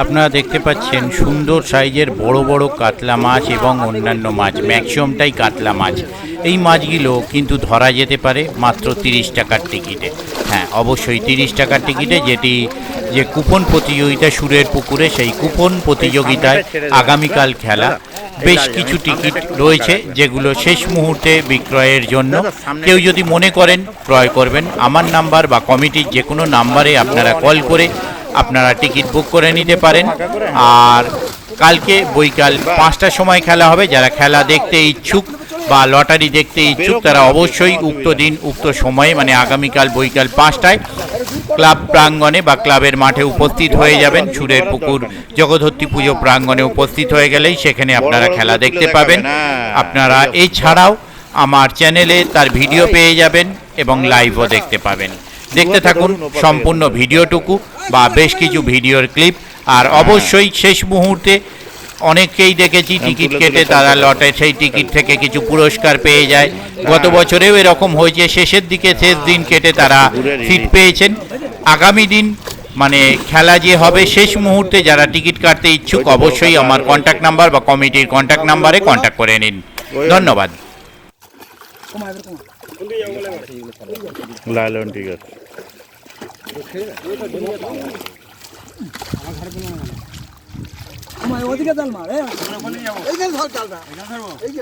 আপনারা দেখতে পাচ্ছেন সুন্দর সাইজের বড় বড় কাতলা মাছ এবং অন্যান্য মাছ, ম্যাক্সিমামটাই কাতলা মাছ। এই মাছগুলো কিন্তু ধরা যেতে পারে মাত্র 30 টাকার টিকিটে। হ্যাঁ, অবশ্যই 30 টাকার টিকিটে, যেটি যে কুপন প্রতিযোগিতা সুরের পুকুরে, সেই কুপন প্রতিযোগিতায় আগামীকাল খেলা। বেশ কিছু টিকিট রয়েছে যেগুলো শেষ মুহূর্তে বিক্রয়ের জন্য। কেউ যদি মনে করেন ক্রয় করবেন, আমার নাম্বার বা কমিটির যে কোনো নাম্বারে আপনারা কল করে আপনারা টিকিট বুক করে নিতে পারেন। আর কালকে বৈকাল 5টার সময় খেলা হবে। যারা খেলা দেখতে ইচ্ছুক বা লটারি দেখতে ইচ্ছুক তারা অবশ্যই উক্ত দিন উক্ত সময়ে, মানে আগামীকাল বৈকাল 5টায় ক্লাব প্রাঙ্গণে বা ক্লাবের মাঠে উপস্থিত হয়ে যাবেন। সুরের পুকুর জগদ্ধত্রী পুজো প্রাঙ্গণে উপস্থিত হয়ে গেলেই সেখানে আপনারা খেলা দেখতে পাবেন। আপনারা এছাড়াও আমার চ্যানেলে তার ভিডিও পেয়ে যাবেন এবং লাইভও দেখতে পাবেন। দেখতে থাকুন সম্পূর্ণ ভিডিওটুকু বা বেশ কিছু ভিডিওর ক্লিপ। আর অবশ্যই শেষ মুহূর্তে অনেককেই দেখেছি টিকিট কেটে তারা লটে সেই টিকিট থেকে কিছু পুরস্কার পেয়ে যায়। গত বছরেও এরকম হয়েছে, শেষের দিকে শেষ দিন কেটে তারা সিট পেয়েছেন। আগামী দিন মানে খেলা যে হবে শেষ মুহূর্তে যারা টিকিট কাটতে ইচ্ছুক অবশ্যই আমার কন্ট্যাক্ট নাম্বার বা কমিটির কন্ট্যাক্ট নাম্বারে কন্ট্যাক্ট করে নিন। ধন্যবাদ। লাইলন ঠিক আছে। ওদিকে জাল মার, এই যে ধর জালটা, এই যে